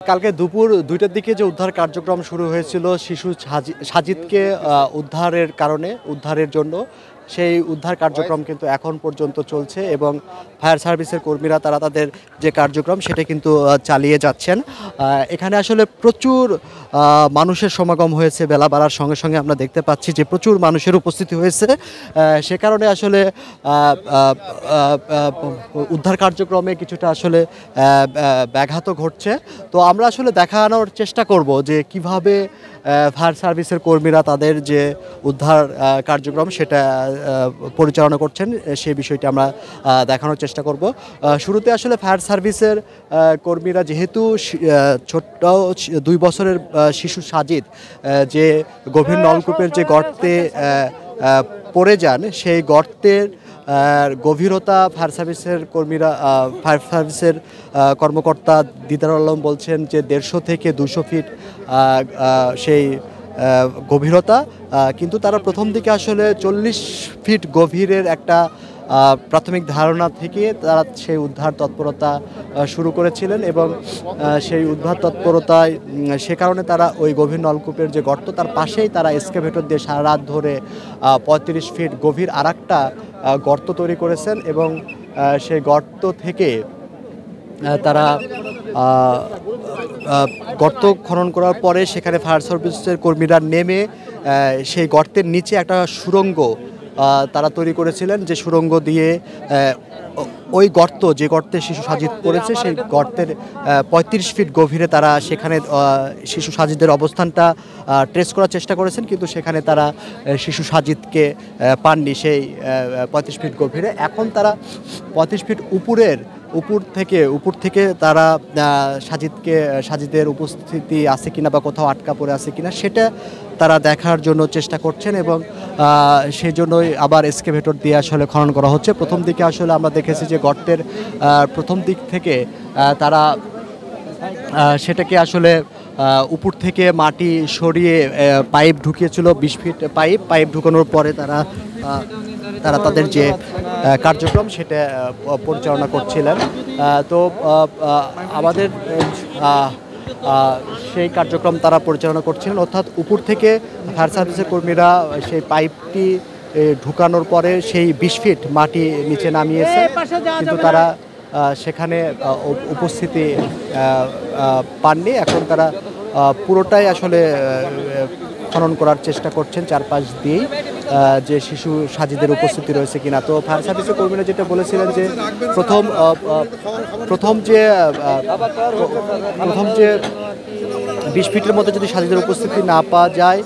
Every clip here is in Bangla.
কালকে দুপুর ২টার দিকে যে উদ্ধার কার্যক্রম শুরু হয়েছিল শিশু সাজিদকে উদ্ধারের জন্য সেই উদ্ধার কার্যক্রম কিন্তু এখন পর্যন্ত চলছে এবং ফায়ার সার্ভিসের কর্মীরা তারা তাদের যে কার্যক্রম সেটা কিন্তু চালিয়ে যাচ্ছেন। এখানে আসলে প্রচুর মানুষের সমাগম হয়েছে, বেলা বাড়ার সঙ্গে সঙ্গে আমরা দেখতে পাচ্ছি যে প্রচুর মানুষের উপস্থিতি হয়েছে। সে কারণে আসলে উদ্ধার কার্যক্রমে কিছুটা আসলে ব্যাঘাতও ঘটছে। তো আমরা আসলে দেখানোর চেষ্টা করব যে কিভাবে ফায়ার সার্ভিসের কর্মীরা তাদের যে উদ্ধার কার্যক্রম সেটা পরিচালনা করছেন সেই বিষয়টি আমরা দেখানোর চেষ্টা করব। শুরুতে আসলে ফায়ার সার্ভিসের কর্মীরা যেহেতু ছোট্ট 2 বছরের শিশু সাজিদ যে গভীর নলকূপের যে গর্তে পড়ে যান, সেই গর্তের গভীরতা ফায়ার সার্ভিসের কর্মকর্তা দিদার আলম বলছেন যে 150 থেকে 200 ফিট সেই গভীরতা, কিন্তু তারা প্রথম দিকে আসলে 40 ফিট গভীরের একটা প্রাথমিক ধারণা থেকে তারা সেই উদ্ধার তৎপরতা শুরু করেছিলেন এবং সেই উদ্ধার তৎপরতায় সে কারণে তারা ওই গভীর নলকূপের যে গর্ত তার পাশেই তারা এক্সকাভেটর দিয়ে সারা রাত ধরে 35 ফিট গভীর আরেকটা গর্ত তৈরি করেছেন এবং সেই গর্ত থেকে তারা গর্ত খনন করার পরে সেখানে ফায়ার সার্ভিসের কর্মীরা নেমে সেই গর্তের নিচে একটা সুড়ঙ্গ তারা তৈরি করেছিলেন, যে সুড়ঙ্গ দিয়ে ওই যে গর্তে শিশু সাজিদ পড়েছে সেই গর্তের 35 ফিট গভীরে তারা সেখানে শিশু সাজিদের অবস্থানটা ট্রেস করার চেষ্টা করেছেন, কিন্তু সেখানে তারা শিশু সাজিদকে পাননি সেই 35 ফিট গভীরে। এখন তারা 35 ফিট উপর থেকে তারা সাজিদের উপস্থিতি আছে কিনা বা কোথাও আটকা পড়ে আছে কিনা সেটা তারা দেখার জন্য চেষ্টা করছেন এবং সেই জন্যই আবার এক্সকাভেটর দিয়ে আসলে খনন করা হচ্ছে। প্রথম দিকে আসলে আমরা দেখেছি যে গর্তের প্রথম দিক থেকে তারা সেটাকে আসলে উপর থেকে মাটি সরিয়ে পাইপ ঢুকিয়েছিল, 20 ফিট পাইপ ঢুকানোর পরে তারা তাদের যে কার্যক্রম সেটা পরিচালনা করছিলেন। তো আমাদের সেই কার্যক্রম তারা পরিচালনা করছিলেন, অর্থাৎ উপর থেকে ফায়ার সার্ভিসের কর্মীরা সেই পাইপটি ঢুকানোর পরে সেই 20 ফিট মাটি নিচে নামিয়েছে, কিন্তু তারা সেখানে উপস্থিতি পাননি। এখন তারা পুরোটাই আসলে খনন করার চেষ্টা করছেন চারপাশ দিয়েই যে শিশু সাজিদের উপস্থিতি রয়েছে কিনা। তো ফায়ার সার্ভিসের কর্মীরা যেটা বলেছিলেন যে প্রথম যে 20 ফিটের মধ্যে যদি সাজিদের উপস্থিতি না পাওয়া যায়,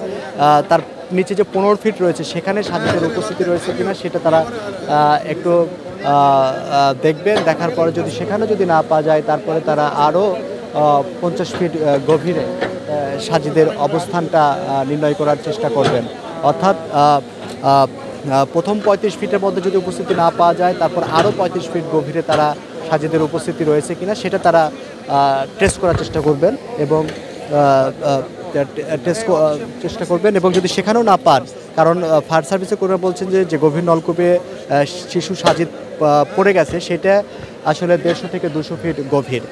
তার নিচে যে 15 ফিট রয়েছে সেখানে সাজিদের উপস্থিতি রয়েছে কিনা সেটা তারা একটু দেখবেন। দেখার পরে যদি সেখানে না পাওয়া যায় তারপরে তারা আরও 50 ফিট গভীরে সাজিদের অবস্থানটা নির্ণয় করার চেষ্টা করবেন। অর্থাৎ প্রথম 35 ফিটের মধ্যে যদি উপস্থিতি না পাওয়া যায় তারপর আরও 35 ফিট গভীরে তারা সাজিদের উপস্থিতি রয়েছে কিনা সেটা তারা টেস্ট করার চেষ্টা করবেন এবং যদি সেখানেও না পান, কারণ ফায়ার সার্ভিসের কর্মীরা বলছেন যে গভীর নলকূপে শিশু সাজিদ পড়ে গেছে সেটা আসলে 150 থেকে 200 ফিট গভীর।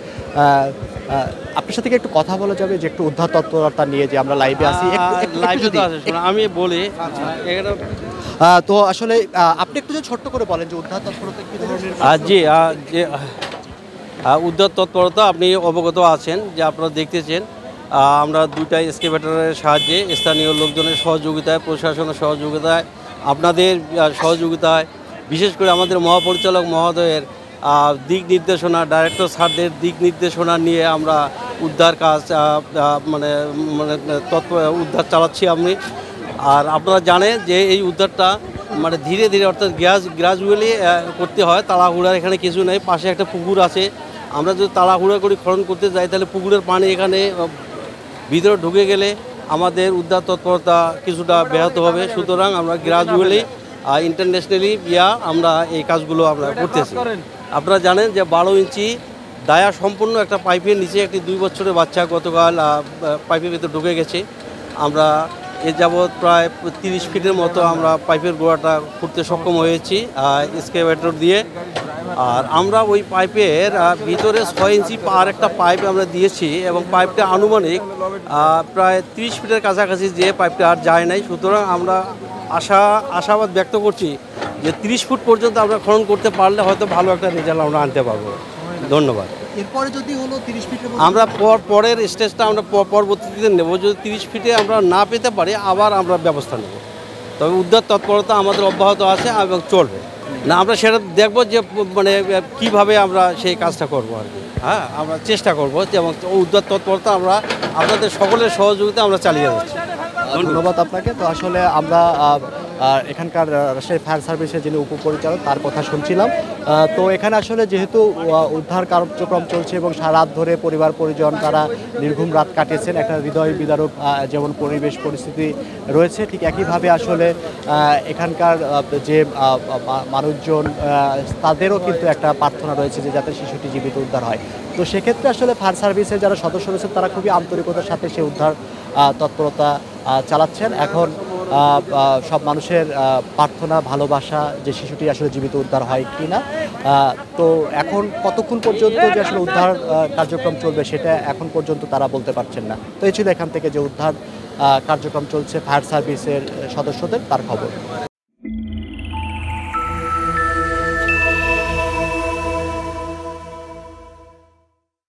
আপনার সাথে একটু কথা বলা যাবে যে একটু উদ্ধার তৎপরতা নিয়ে, যে আমরা লাইভে আছি আমি বলি। তো আসলে আপনি একটু যদি ছোট্ট করে বলেন যে উদ্ধার তৎপরতা কী ধরনের। জি, যে উদ্ধার তৎপরতা আপনি অবগত আছেন, যে আপনারা দেখতেছেন আমরা 2টা এক্সকাভেটরের সাহায্যে স্থানীয় লোকজনের সহযোগিতায়, প্রশাসনের সহযোগিতায়, আপনাদের সহযোগিতায়, বিশেষ করে আমাদের মহাপরিচালক মহোদয়ের দিক নির্দেশনা, ডাইরেক্টর স্যারদের দিক নির্দেশনা নিয়ে আমরা উদ্ধার কাজ উদ্ধার চালাচ্ছি আমি। আর আপনারা জানেন যে এই উদ্ধারটা ধীরে ধীরে, অর্থাৎ গ্রাজুয়ালি করতে হয়, তাড়াহুড়ার এখানে কিছু নেই। পাশে একটা পুকুর আছে, আমরা যদি তাড়াহুড়া করে খনন করতে যাই তাহলে পুকুরের পানি এখানে ভিতরে ঢুকে গেলে আমাদের উদ্ধার তৎপরতা কিছুটা ব্যাহত হবে। সুতরাং আমরা গ্রাজুয়ালি ইন্টারন্যাশনালি আমরা এই কাজগুলো আমরা করতেছি। আপনারা জানেন যে 12 ইঞ্চি দায়া সম্পূর্ণ একটা পাইপের নিচে একটি 2 বছরের বাচ্চা গতকাল পাইপের ভিতরে ঢুকে গেছে। আমরা এ যাবৎ প্রায় 30 ফিটের মতো আমরা পাইপের গোড়াটা খুঁড়তে সক্ষম হয়েছি এক্সকাভেটর দিয়ে। আর আমরা ওই পাইপের ভিতরে 6 ইঞ্চি পার একটা পাইপ আমরা দিয়েছি এবং পাইপটা আনুমানিক প্রায় 30 ফিটের কাছাকাছি যে পাইপটা আর যায় নাই। সুতরাং আমরা আশাবাদ ব্যক্ত করছি যে 30 ফুট পর্যন্ত আমরা খনন করতে পারলে হয়তো ভালো একটা রেজাল্ট আমরা আনতে পারবো। ধন্যবাদ। এরপরে যদি হলো 30 ফিটের আমরা পরের স্টেজটা আমরা পরবর্তীতে নেব। যদি 30 ফিটে আমরা না পেতে পারি আবার আমরা ব্যবস্থা নেব। তবে উদ্ধার তৎপরতা আমাদের অব্যাহত আছে এবং চলবে। না আমরা সেটা দেখব যে মানে কিভাবে আমরা সেই কাজটা করব আর কি। হ্যাঁ, আমরা চেষ্টা করব এবং উদ্ধার তৎপরতা আমরা আপনাদের সকলের সহযোগিতা আমরা চালিয়ে যাচ্ছি। ধন্যবাদ আপনাকে। তো আসলে আমরা এখানকার রাজশাহী ফায়ার সার্ভিসের যিনি উপপরিচালক তার কথা শুনছিলাম। তো এখানে আসলে যেহেতু উদ্ধার কার্যক্রম চলছে এবং সারা রাত ধরে পরিবার পরিজন তারা নির্ঘুম রাত কাটিয়েছেন, একটা হৃদয় বিদারক যেমন পরিবেশ পরিস্থিতি রয়েছে, ঠিক একইভাবে আসলে এখানকার যে মানুষজন তাদেরও কিন্তু একটা প্রার্থনা রয়েছে যে যাতে শিশুটি জীবিত উদ্ধার হয়। তো সেক্ষেত্রে আসলে ফায়ার সার্ভিসের যারা সদস্য রয়েছেন তারা খুবই আন্তরিকতার সাথে সে উদ্ধার তৎপরতা চালাচ্ছেন। এখন সব মানুষের প্রার্থনা ভালোবাসা যে শিশুটি আসলে জীবিত উদ্ধার হয় কি না। তো এখন কতক্ষণ পর্যন্ত যে আসলে উদ্ধার কার্যক্রম চলবে সেটা এখন পর্যন্ত তারা বলতে পারছেন না। তো এই ছিল এখান থেকে যে উদ্ধার কার্যক্রম চলছে ফায়ার সার্ভিসের সদস্যদের তার খবর।